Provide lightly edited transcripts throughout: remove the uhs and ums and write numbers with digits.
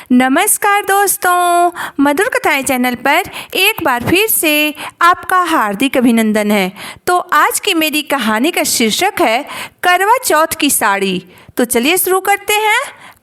नमस्कार दोस्तों, मधुर कथाएं चैनल पर एक बार फिर से आपका हार्दिक अभिनंदन है। तो आज की मेरी कहानी का शीर्षक है करवा चौथ की साड़ी। तो चलिए शुरू करते हैं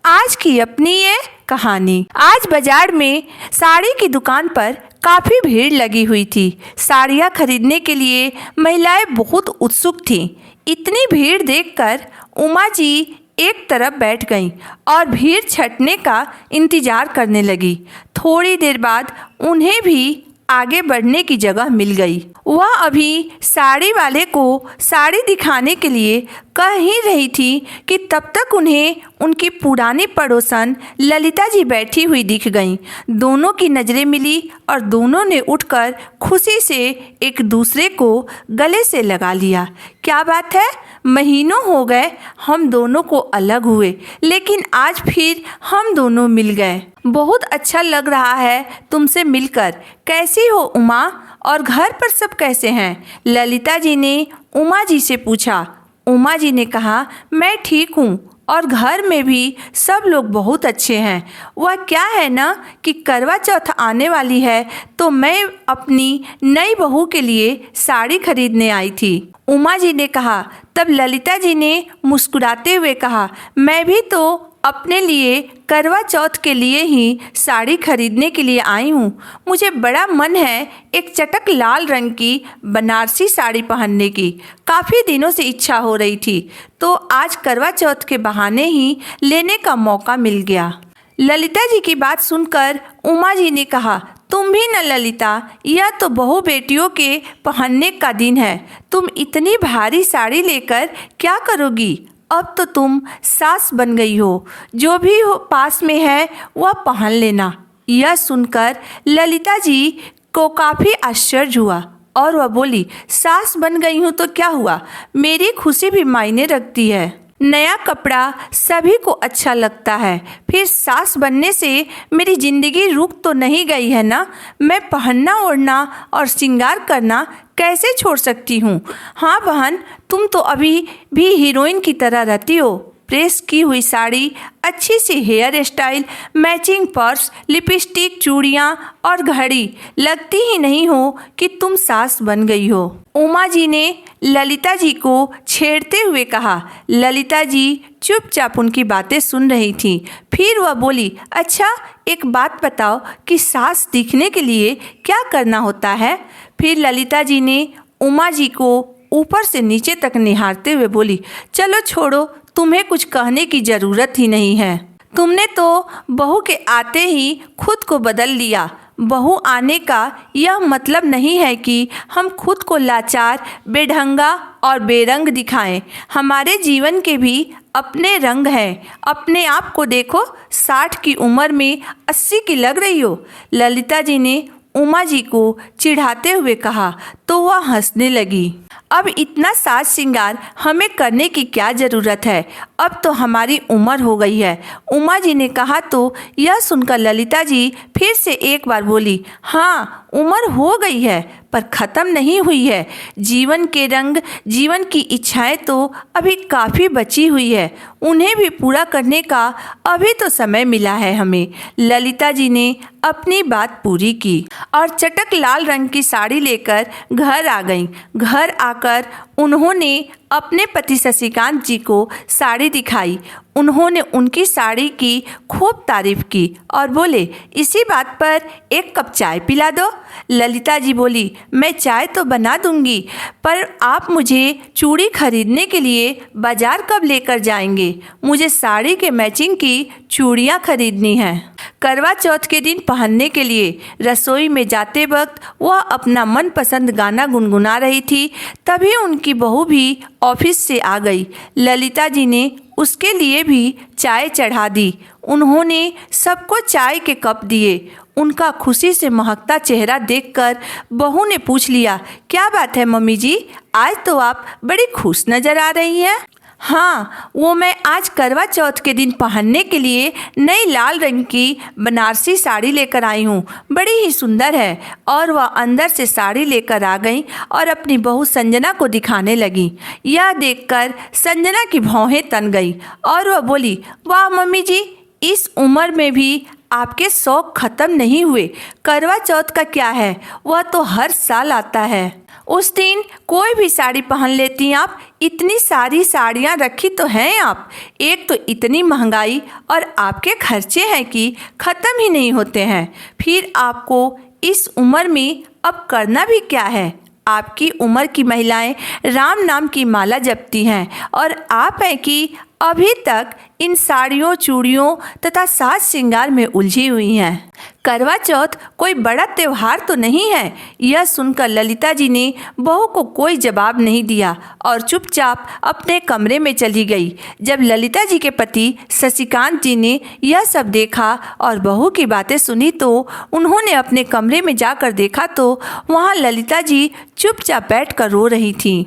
आज की अपनी ये कहानी। आज बाजार में साड़ी की दुकान पर काफ़ी भीड़ लगी हुई थी। साड़ियाँ खरीदने के लिए महिलाएं बहुत उत्सुक थीं। इतनी भीड़ देखकर उमा जी एक तरफ बैठ गईं और भीड़ छँटने का इंतज़ार करने लगी। थोड़ी देर बाद उन्हें भी आगे बढ़ने की जगह मिल गई। वह अभी साड़ी वाले को साड़ी दिखाने के लिए कह ही रही थी कि तब तक उन्हें उनकी पुरानी पड़ोसन ललिता जी बैठी हुई दिख गईं। दोनों की नज़रें मिली और दोनों ने उठकर खुशी से एक दूसरे को गले से लगा लिया। क्या बात है, महीनों हो गए हम दोनों को अलग हुए, लेकिन आज फिर हम दोनों मिल गए। बहुत अच्छा लग रहा है तुमसे मिलकर। कैसी हो उमा, और घर पर सब कैसे हैं? ललिता जी ने उमा जी से पूछा। उमा जी ने कहा, मैं ठीक हूँ और घर में भी सब लोग बहुत अच्छे हैं। वह क्या है ना कि करवा चौथ आने वाली है तो मैं अपनी नई बहू के लिए साड़ी खरीदने आई थी। उमा जी ने कहा। तब ललिता जी ने मुस्कुराते हुए कहा, मैं भी तो अपने लिए करवा चौथ के लिए ही साड़ी खरीदने के लिए आई हूँ। मुझे बड़ा मन है एक चटक लाल रंग की बनारसी साड़ी पहनने की। काफ़ी दिनों से इच्छा हो रही थी, तो आज करवा चौथ के बहाने ही लेने का मौका मिल गया। ललिता जी की बात सुनकर उमा जी ने कहा, तुम भी न ललिता, यह तो बहू बेटियों के पहनने का दिन है। तुम इतनी भारी साड़ी लेकर क्या करोगी? अब तो तुम सास बन गई हो। जो भी हो पास में है वह पहन लेना। यह सुनकर ललिता जी को काफ़ी आश्चर्य हुआ और वह बोली, सास बन गई हूँ तो क्या हुआ, मेरी खुशी भी मायने रखती है। नया कपड़ा सभी को अच्छा लगता है, फिर सास बनने से मेरी ज़िंदगी रुक तो नहीं गई है ना। मैं पहनना ओढ़ना और श्रृंगार करना कैसे छोड़ सकती हूँ? हाँ बहन, तुम तो अभी भी हीरोइन की तरह रहती हो। प्रेस की हुई साड़ी, अच्छी सी hair style, matching purse, lipstick, चूड़ियाँ और घड़ी, लगती ही नहीं हो कि तुम सास बन गई हो। उमा जी ने ललिता जी को छेड़ते हुए कहा। ललिता जी चुपचाप उनकी बातें सुन रही थीं। फिर वह बोली, अच्छा एक बात बताओ कि सास दिखने के लिए क्या करना होता है? फिर ललिता जी ने उमा जी को ऊपर से नीचे तक निहारते हुए बोली, चलो छोड़ो, तुम्हें कुछ कहने की ज़रूरत ही नहीं है। तुमने तो बहू के आते ही खुद को बदल लिया। बहू आने का यह मतलब नहीं है कि हम खुद को लाचार, बेढंगा और बेरंग दिखाएं। हमारे जीवन के भी अपने रंग हैं। अपने आप को देखो, 60 की उम्र में 80 की लग रही हो। ललिता जी ने उमा जी को चिढ़ाते हुए कहा तो वह हंसने लगी। अब इतना साज श्रृंगार हमें करने की क्या ज़रूरत है, अब तो हमारी उम्र हो गई है। उमा जी ने कहा तो यह सुनकर ललिता जी फिर से एक बार बोली, हाँ उम्र हो गई है पर ख़त्म नहीं हुई है। जीवन के रंग, जीवन की इच्छाएं तो अभी काफ़ी बची हुई है, उन्हें भी पूरा करने का अभी तो समय मिला है हमें। ललिता जी ने अपनी बात पूरी की और चटक लाल रंग की साड़ी लेकर घर आ गईं। घर आकर उन्होंने अपने पति शशिकांत जी को साड़ी दिखाई। उन्होंने उनकी साड़ी की खूब तारीफ की और बोले, इसी बात पर एक कप चाय पिला दो। ललिता जी बोली, मैं चाय तो बना दूंगी, पर आप मुझे चूड़ी खरीदने के लिए बाजार कब लेकर जाएंगे? मुझे साड़ी के मैचिंग की चूड़ियाँ खरीदनी हैं। करवा चौथ के दिन पहनने के लिए। रसोई में जाते वक्त वह अपना मनपसंद गाना गुनगुना रही थी, तभी उनकी बहू भी ऑफिस से आ गई। ललिता जी ने उसके लिए भी चाय चढ़ा दी। उन्होंने सबको चाय के कप दिए। उनका खुशी से महकता चेहरा देखकर बहू ने पूछ लिया, क्या बात है मम्मी जी, आज तो आप बड़ी खुश नज़र आ रही हैं। हाँ, वो मैं आज करवा चौथ के दिन पहनने के लिए नई लाल रंग की बनारसी साड़ी लेकर आई हूँ। बड़ी ही सुंदर है। और वह अंदर से साड़ी लेकर आ गई और अपनी बहू संजना को दिखाने लगी। यह देखकर संजना की भौहें तन गई और वह बोली, वाह मम्मी जी, इस उम्र में भी आपके शौक खत्म नहीं हुए। करवा चौथ का क्या है, वह तो हर साल आता है। उस दिन कोई भी साड़ी पहन लेती आप। इतनी सारी साड़ियाँ रखी तो हैं आप। एक तो इतनी महंगाई और आपके खर्चे हैं कि ख़त्म ही नहीं होते हैं। फिर आपको इस उम्र में अब करना भी क्या है। आपकी उम्र की महिलाएं राम नाम की माला जपती हैं और आप हैं कि अभी तक इन साड़ियों, चूड़ियों तथा साज श्रृंगार में उलझी हुई हैं। करवा चौथ कोई बड़ा त्यौहार तो नहीं है। यह सुनकर ललिता जी ने बहू को कोई जवाब नहीं दिया और चुपचाप अपने कमरे में चली गई। जब ललिता जी के पति शशिकांत जी ने यह सब देखा और बहू की बातें सुनी तो उन्होंने अपने कमरे में जाकर देखा तो वहाँ ललिता जी चुपचाप बैठकर रो रही थीं।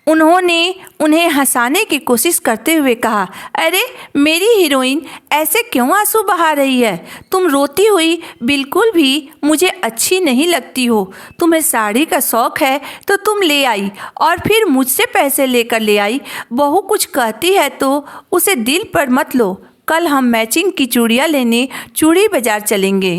उन्होंने उन्हें हंसाने की कोशिश करते हुए कहा, अरे मेरी हीरोइन, ऐसे क्यों आंसू बहा रही है? तुम रोती हुई बिल्कुल भी मुझे अच्छी नहीं लगती हो। तुम्हें साड़ी का शौक़ है तो तुम ले आई और फिर मुझसे पैसे लेकर ले आई। बहू कुछ कहती है तो उसे दिल पर मत लो। कल हम मैचिंग की चूड़ियाँ लेने चूड़ी बाजार चलेंगे।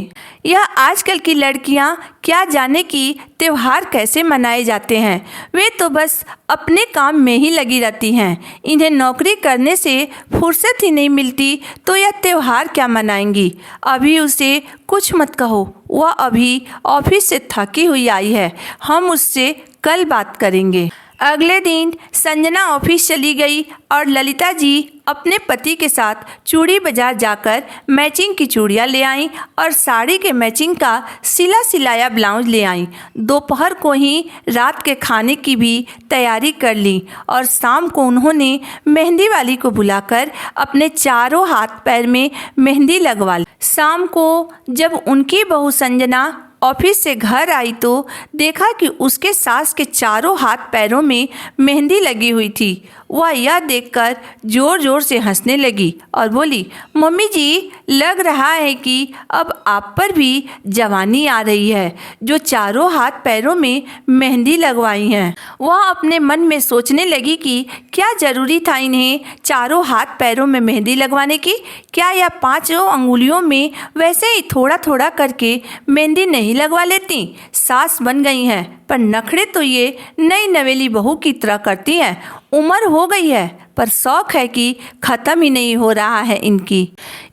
यह आजकल की लड़कियाँ क्या जाने कि त्यौहार कैसे मनाए जाते हैं। वे तो बस अपने काम में ही लगी रहती हैं। इन्हें नौकरी करने से फुर्सत ही नहीं मिलती तो यह त्यौहार क्या मनाएंगी। अभी उसे कुछ मत कहो, वह अभी ऑफिस से थकी हुई आई है। हम उससे कल बात करेंगे। अगले दिन संजना ऑफिस चली गई और ललिता जी अपने पति के साथ चूड़ी बाजार जाकर मैचिंग की चूड़ियाँ ले आईं और साड़ी के मैचिंग का सिला सिलाया ब्लाउज ले आईं। दोपहर को ही रात के खाने की भी तैयारी कर ली और शाम को उन्होंने मेहंदी वाली को बुलाकर अपने चारों हाथ पैर में मेहंदी लगवा ली। शाम को जब उनकी बहू संजना ऑफिस से घर आई तो देखा कि उसके सास के चारों हाथ पैरों में मेहंदी लगी हुई थी। वह यह देखकर ज़ोर ज़ोर से हंसने लगी और बोली, मम्मी जी, लग रहा है कि अब आप पर भी जवानी आ रही है, जो चारों हाथ पैरों में मेहंदी लगवाई हैं। वह अपने मन में सोचने लगी कि क्या ज़रूरी था इन्हें चारों हाथ पैरों में मेहंदी लगवाने की। क्या यह 5 अंगुलियों में वैसे ही थोड़ा थोड़ा करके मेहंदी नहीं लगवा लेती। सास बन गई हैं पर नखरे तो ये नई नवेली बहू की तरह करती हैं। उम्र हो गई है पर शौक़ है कि ख़त्म ही नहीं हो रहा है इनकी।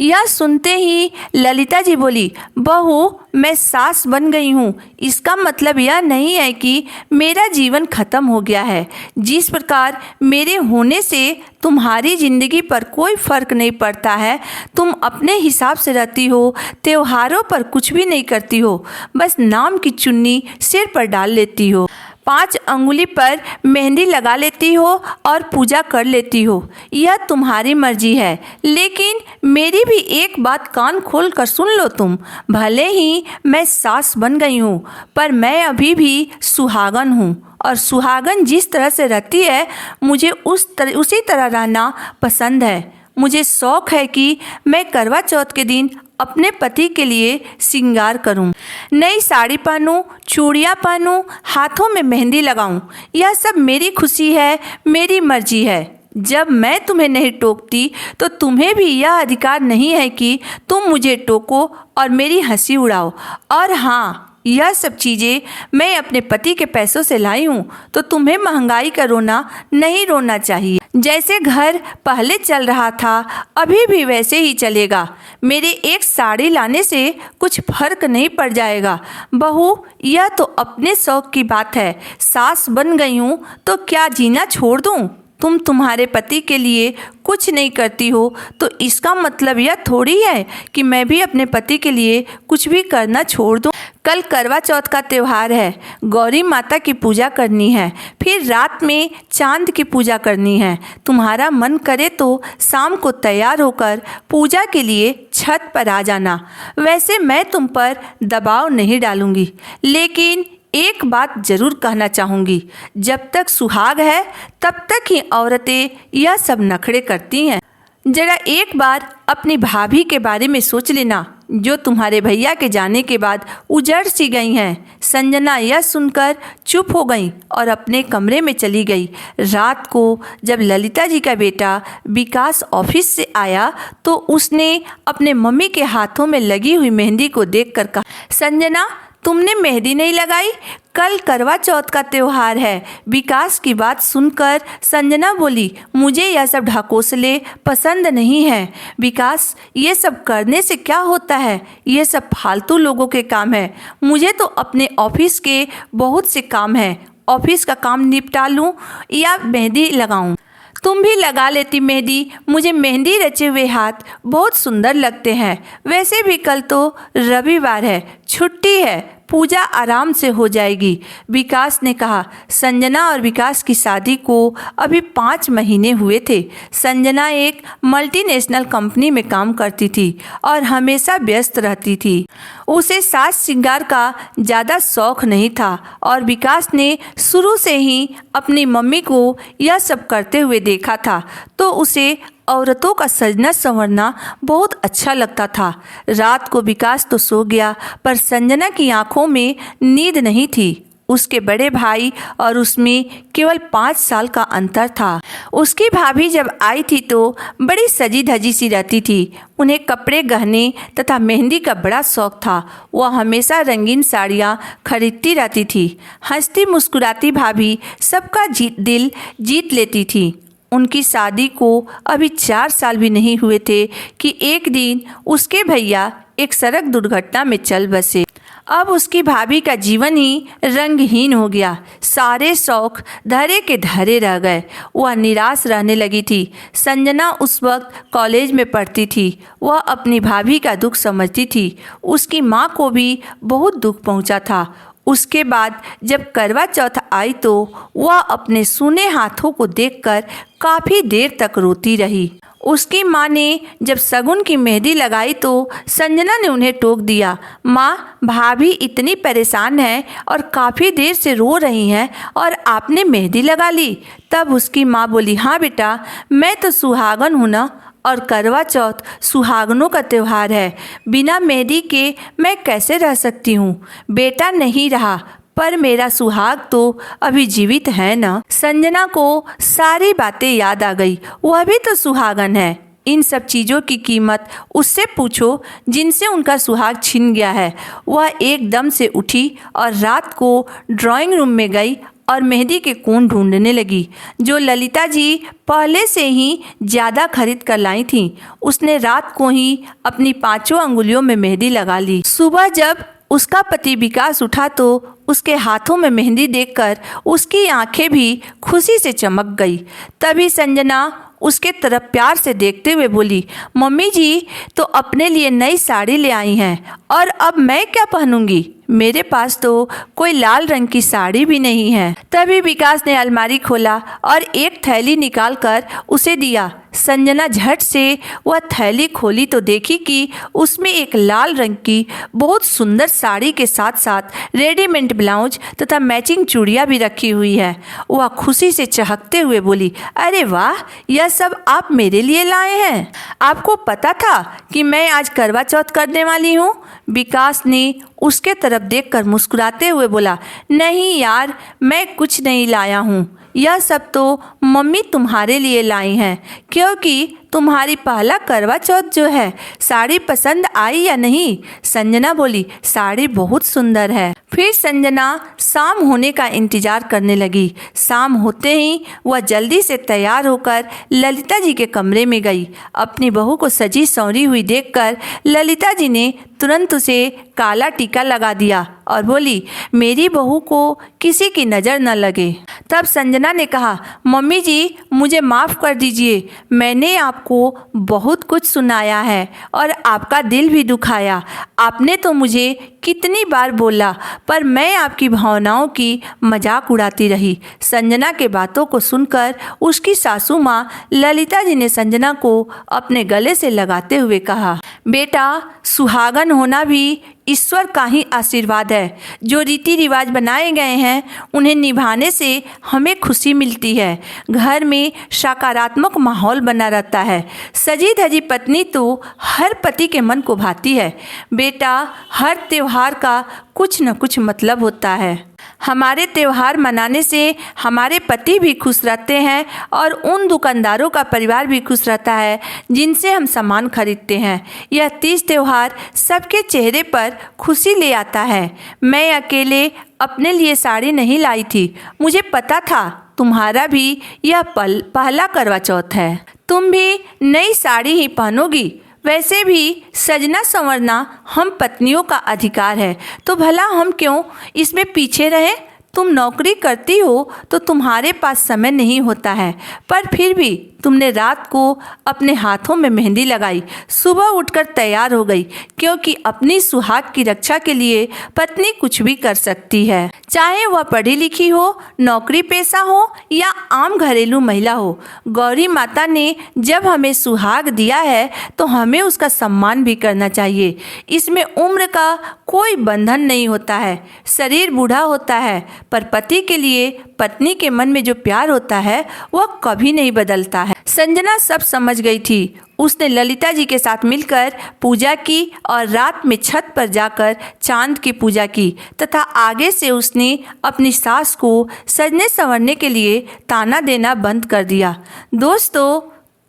यह सुनते ही ललिता जी बोली, बहू, मैं सास बन गई हूँ, इसका मतलब यह नहीं है कि मेरा जीवन ख़त्म हो गया है। जिस प्रकार मेरे होने से तुम्हारी ज़िंदगी पर कोई फ़र्क नहीं पड़ता है, तुम अपने हिसाब से रहती हो, त्योहारों पर कुछ भी नहीं करती हो, बस नाम की चुन्नी सिर पर डाल लेती हो, 5 अंगुली पर मेहंदी लगा लेती हो और पूजा कर लेती हो। यह तुम्हारी मर्जी है, लेकिन मेरी भी एक बात कान खोल कर सुन लो तुम। भले ही मैं सास बन गई हूँ पर मैं अभी भी सुहागन हूँ और सुहागन जिस तरह से रहती है मुझे उसी तरह रहना पसंद है। मुझे शौक़ है कि मैं करवा चौथ के दिन अपने पति के लिए श्रृंगार करूं, नई साड़ी पहनूं, चूड़ियाँ पहनूं, हाथों में मेहंदी लगाऊं। यह सब मेरी खुशी है, मेरी मर्जी है। जब मैं तुम्हें नहीं टोकती तो तुम्हें भी यह अधिकार नहीं है कि तुम मुझे टोको और मेरी हंसी उड़ाओ। और हाँ, यह सब चीज़ें मैं अपने पति के पैसों से लाई हूँ तो तुम्हें महंगाई का रोना नहीं रोना चाहिए। जैसे घर पहले चल रहा था अभी भी वैसे ही चलेगा। मेरे एक साड़ी लाने से कुछ फर्क नहीं पड़ जाएगा। बहू, यह तो अपने शौक़ की बात है। सास बन गई हूँ तो क्या जीना छोड़ दूँ? तुम तुम्हारे पति के लिए कुछ नहीं करती हो तो इसका मतलब यह थोड़ी है कि मैं भी अपने पति के लिए कुछ भी करना छोड़ दूँ। कल करवा चौथ का त्यौहार है, गौरी माता की पूजा करनी है, फिर रात में चांद की पूजा करनी है। तुम्हारा मन करे तो शाम को तैयार होकर पूजा के लिए छत पर आ जाना। वैसे मैं तुम पर दबाव नहीं डालूंगी, लेकिन एक बात जरूर कहना चाहूँगी, जब तक सुहाग है तब तक ही औरतें यह सब नखरे करती हैं। जरा एक बार अपनी भाभी के बारे में सोच लेना। जो तुम्हारे भैया के जाने के बाद उजड़ सी गई हैं। संजना यह सुनकर चुप हो गई और अपने कमरे में चली गई। रात को जब ललिता जी का बेटा विकास ऑफिस से आया तो उसने अपने मम्मी के हाथों में लगी हुई मेहंदी को देखकर कहा, संजना तुमने मेहंदी नहीं लगाई? कल करवा चौथ का त्योहार है। विकास की बात सुनकर संजना बोली, मुझे यह सब ढकोसले पसंद नहीं है। विकास, ये सब करने से क्या होता है? ये सब फालतू लोगों के काम है। मुझे तो अपने ऑफिस के बहुत से काम हैं। ऑफिस का काम निपटा लूँ या मेहंदी लगाऊँ? तुम भी लगा लेती मेहंदी। मुझे मेहंदी रचे हुए हाथ बहुत सुंदर लगते हैं। वैसे भी कल तो रविवार है, छुट्टी है, पूजा आराम से हो जाएगी। विकास ने कहा। संजना और विकास की शादी को अभी 5 महीने हुए थे। संजना एक मल्टीनेशनल कंपनी में काम करती थी और हमेशा व्यस्त रहती थी। उसे साज श्रृंगार का ज़्यादा शौक नहीं था और विकास ने शुरू से ही अपनी मम्मी को यह सब करते हुए देखा था, तो उसे औरतों का सजना संवरना बहुत अच्छा लगता था। रात को विकास तो सो गया, पर संजना की आंखों में नींद नहीं थी। उसके बड़े भाई और उसमें केवल 5 साल का अंतर था। उसकी भाभी जब आई थी तो बड़ी सजी धजी सी रहती थी। उन्हें कपड़े, गहने तथा मेहंदी का बड़ा शौक था। वह हमेशा रंगीन साड़ियाँ खरीदती रहती थी। हंसती मुस्कुराती भाभी सबका दिल जीत लेती थी। उनकी शादी को अभी 4 साल भी नहीं हुए थे कि एक दिन उसके भैया एक सड़क दुर्घटना में चल बसे। अब उसकी भाभी का जीवन ही रंगहीन हो गया। सारे शौक धरे के धरे रह गए। वह निराश रहने लगी थी। संजना उस वक्त कॉलेज में पढ़ती थी। वह अपनी भाभी का दुख समझती थी। उसकी माँ को भी बहुत दुख पहुँचा था। उसके बाद जब करवा चौथ आई तो वह अपने सूने हाथों को देखकर काफ़ी देर तक रोती रही। उसकी माँ ने जब शगुन की मेहंदी लगाई तो संजना ने उन्हें टोक दिया, माँ, भाभी इतनी परेशान हैं और काफ़ी देर से रो रही हैं और आपने मेहंदी लगा ली। तब उसकी माँ बोली, हाँ बेटा, मैं तो सुहागन हूँ ना, और करवा चौथ सुहागनों का त्यौहार है। बिना मेहंदी के मैं कैसे रह सकती हूँ? बेटा नहीं रहा, पर मेरा सुहाग तो अभी जीवित है ना। संजना को सारी बातें याद आ गई। वह भी तो सुहागन है। इन सब चीज़ों की कीमत उससे पूछो जिनसे उनका सुहाग छिन गया है। वह एकदम से उठी और रात को ड्राइंग रूम में गई और मेहंदी के कोन ढूंढने लगी, जो ललिता जी पहले से ही ज़्यादा खरीद कर लाई थीं। उसने रात को ही अपनी 5 अंगुलियों में मेहंदी लगा ली। सुबह जब उसका पति विकास उठा तो उसके हाथों में मेहंदी देखकर उसकी आंखें भी खुशी से चमक गई। तभी संजना उसके तरफ प्यार से देखते हुए बोली, मम्मी जी तो अपने लिए नई साड़ी ले आई हैं और अब मैं क्या पहनूंगी? मेरे पास तो कोई लाल रंग की साड़ी भी नहीं है। तभी विकास ने अलमारी खोला और एक थैली निकालकर उसे दिया। संजना झट से वह थैली खोली तो देखी कि उसमें एक लाल रंग की बहुत सुंदर साड़ी के साथ साथ रेडीमेड ब्लाउज तथा मैचिंग चूड़ियाँ भी रखी हुई है। वह खुशी से चहकते हुए बोली, अरे वाह, यह सब आप मेरे लिए लाए हैं? आपको पता था कि मैं आज करवा चौथ करने वाली हूँ? विकास ने उसके तरफ देखकर मुस्कुराते हुए बोला, नहीं यार, मैं कुछ नहीं लाया हूँ। यह सब तो मम्मी तुम्हारे लिए लाई हैं, क्योंकि तुम्हारी पहला करवा चौथ जो है। साड़ी पसंद आई या नहीं? संजना बोली, साड़ी बहुत सुंदर है। फिर संजना शाम होने का इंतजार करने लगी। शाम होते ही वह जल्दी से तैयार होकर ललिता जी के कमरे में गई। अपनी बहू को सजी संवरी हुई देखकर ललिता जी ने तुरंत उसे काला टीका लगा दिया और बोली, मेरी बहू को किसी की नज़र न लगे। तब संजना ने कहा, मम्मी जी मुझे माफ़ कर दीजिए, मैंने आपको बहुत कुछ सुनाया है और आपका दिल भी दुखाया। आपने तो मुझे कितनी बार बोला, पर मैं आपकी भावनाओं की मजाक उड़ाती रही। संजना के बातों को सुनकर उसकी सासू माँ ललिता जी ने संजना को अपने गले से लगाते हुए कहा, बेटा, सुहागन सुहागन होना भी ईश्वर का ही आशीर्वाद है। जो रीति रिवाज बनाए गए हैं उन्हें निभाने से हमें खुशी मिलती है। घर में सकारात्मक माहौल बना रहता है। सजी धजी पत्नी तो हर पति के मन को भाती है। बेटा, हर त्योहार का कुछ न कुछ मतलब होता है। हमारे त्यौहार मनाने से हमारे पति भी खुश रहते हैं और उन दुकानदारों का परिवार भी खुश रहता है जिनसे हम सामान खरीदते हैं। यह तीज त्यौहार सबके चेहरे पर खुशी ले आता है। मैं अकेले अपने लिए साड़ी नहीं लाई थी। मुझे पता था तुम्हारा भी यह पहला करवा चौथ है। तुम भी नई साड़ी ही पहनोगी। वैसे भी सजना संवरना हम पत्नियों का अधिकार है, तो भला हम क्यों इसमें पीछे रहें। तुम नौकरी करती हो तो तुम्हारे पास समय नहीं होता है, पर फिर भी तुमने रात को अपने हाथों में मेहंदी लगाई, सुबह उठकर तैयार हो गई, क्योंकि अपनी सुहाग की रक्षा के लिए पत्नी कुछ भी कर सकती है, चाहे वह पढ़ी लिखी हो, नौकरी पेशा हो या आम घरेलू महिला हो। गौरी माता ने जब हमें सुहाग दिया है तो हमें उसका सम्मान भी करना चाहिए। इसमें उम्र का कोई बंधन नहीं होता है। शरीर बूढ़ा होता है, पर पति के लिए पत्नी के मन में जो प्यार होता है वह कभी नहीं बदलता है। संजना सब समझ गई थी। उसने ललिता जी के साथ मिलकर पूजा की और रात में छत पर जाकर चांद की पूजा की तथा आगे से उसने अपनी सास को सजने संवरने के लिए ताना देना बंद कर दिया। दोस्तों,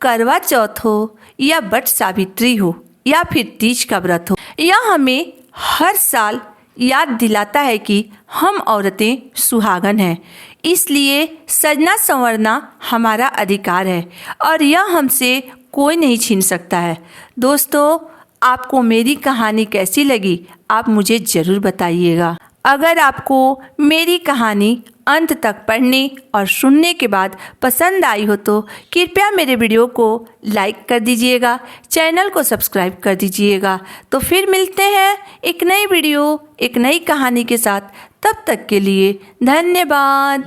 करवा चौथ हो या बट सावित्री हो या फिर तीज का व्रत हो, यह हमें हर साल याद दिलाता है कि हम औरतें सुहागन हैं। इसलिए सजना संवरना हमारा अधिकार है और यह हमसे कोई नहीं छीन सकता है। दोस्तों, आपको मेरी कहानी कैसी लगी आप मुझे ज़रूर बताइएगा। अगर आपको मेरी कहानी अंत तक पढ़ने और सुनने के बाद पसंद आई हो तो कृपया मेरे वीडियो को लाइक कर दीजिएगा, चैनल को सब्सक्राइब कर दीजिएगा। तो फिर मिलते हैं एक नई वीडियो, एक नई कहानी के साथ। तब तक के लिए धन्यवाद।